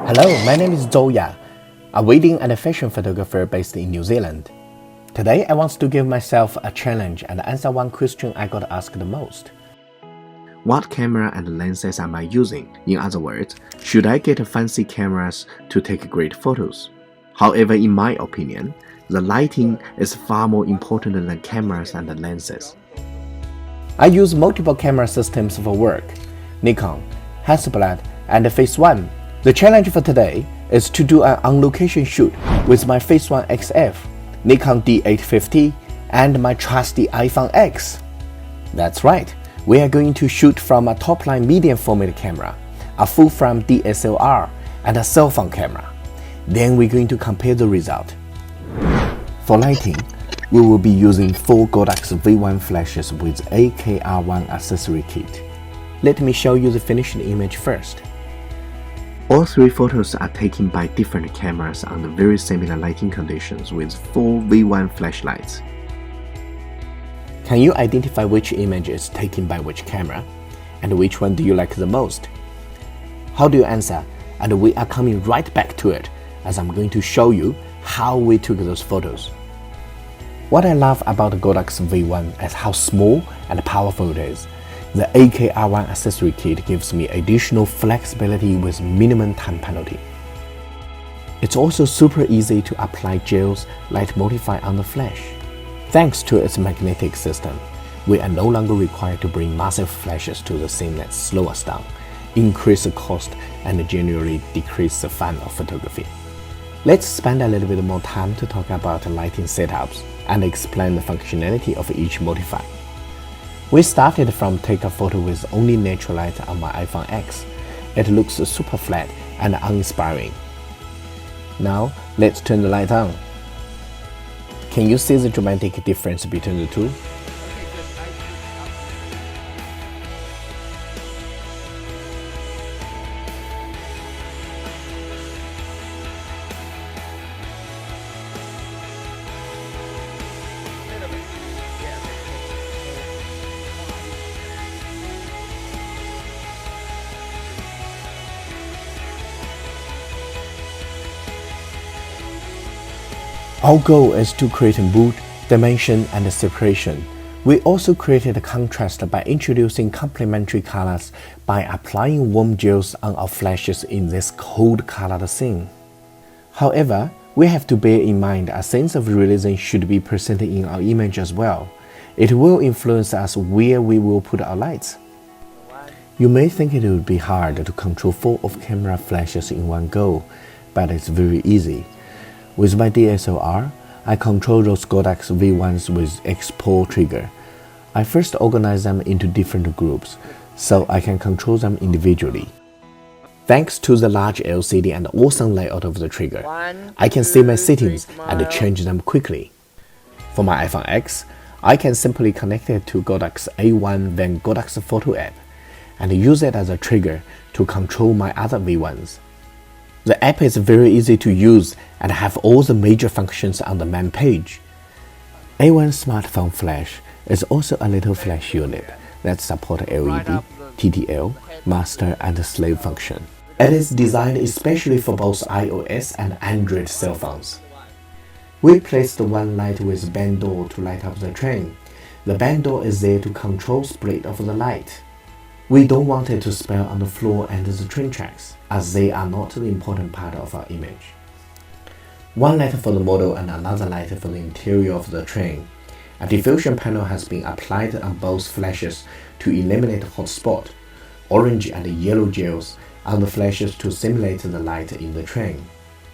Hello, my name is Zhuoya, a wedding and fashion photographer based in New Zealand. Today I want to give myself a challenge and answer one question I got asked the most. What camera and lenses am I using? In other words, should I get fancy cameras to take great photos? However, in my opinion, the lighting is far more important than cameras and lenses. I use multiple camera systems for work: Nikon, Hasselblad, and Phase 1. The challenge for today is to do an on-location shoot with my Phase 1 XF, Nikon D850, and my trusty iPhone X. That's right, we are going to shoot from a top-line medium format camera, a full-frame DSLR, and a cell phone camera. Then we're going to compare the result. For lighting, we will be using 4 Godox V1 flashes with AKR1 accessory kit. Let me show you the finished image first. All 3 photos are taken by different cameras under very similar lighting conditions with 4 V1 flashlights. Can you identify which image is taken by which camera? And which one do you like the most? How do you answer? And we are coming right back to it, as I'm going to show you how we took those photos. What I love about the Godox V1 is how small and powerful it is. The AKR1 accessory kit gives me additional flexibility with minimum time penalty. It's also super easy to apply gels light modify on the flash. Thanks to its magnetic system, we are no longer required to bring massive flashes to the scene that slow us down, increase the cost, and generally decrease the fun of photography. Let's spend a little bit more time to talk about lighting setups and explain the functionality of each modify. We started from take a photo with only natural light on my iPhone X. It looks super flat and uninspiring. Now, let's turn the light on. Can you see the dramatic difference between the two? Our goal is to create mood, dimension, and separation. We also created contrast by introducing complementary colors by applying warm gels on our flashes in this cold colored scene. However, we have to bear in mind a sense of realism should be present in our image as well. It will influence us where we will put our lights. You may think it would be hard to control 4 off-camera flashes in one go, but it's very easy. With my DSLR, I control those Godox V1s with export trigger. I first organize them into different groups, so I can control them individually. Thanks to the large LCD and awesome layout of the trigger, I can see my settings and change them quickly. For my iPhone X, I can simply connect it to Godox A1 then Godox Photo app, and use it as a trigger to control my other V1s. The app is very easy to use and have all the major functions on the main page. A1 smartphone flash is also a little flash unit that supports LED, TTL, master, and slave function. It is designed especially for both iOS and Android cell phones. We placed one light with band door to light up the train. The band door is there to control split of the light. We don't want it to spill on the floor and the train tracks, as they are not the important part of our image. One light for the model and another light for the interior of the train. A diffusion panel has been applied on both flashes to eliminate hot spot, orange and yellow gels on the flashes to simulate the light in the train.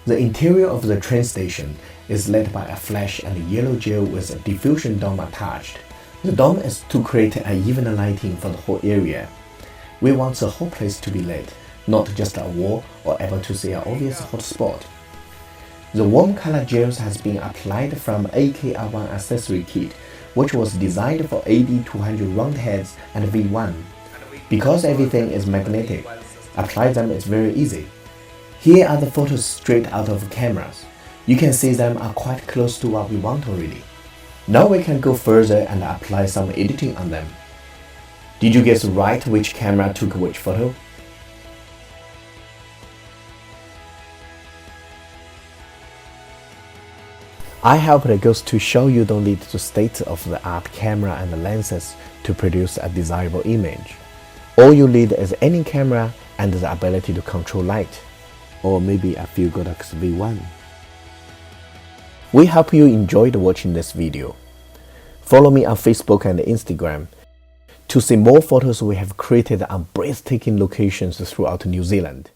The interior of the train station is lit by a flash and yellow gel with a diffusion dome attached. The dome is to create an even lighting for the whole area. We want the whole place to be lit, not just a wall or able to see an obvious hot spot. The warm color gels has been applied from AKR1 accessory kit, which was designed for AD200 round heads and V1. Because everything is magnetic, apply them is very easy. Here are the photos straight out of cameras. You can see them are quite close to what we want already. Now we can go further and apply some editing on them. Did you guess right which camera took which photo? I hope it goes to show you don't need the state-of-the-art camera and lenses to produce a desirable image. All you need is any camera and the ability to control light, or maybe a few Godox V1. We hope you enjoyed watching this video. Follow me on Facebook and Instagram to see more photos we have created on breathtaking locations throughout New Zealand.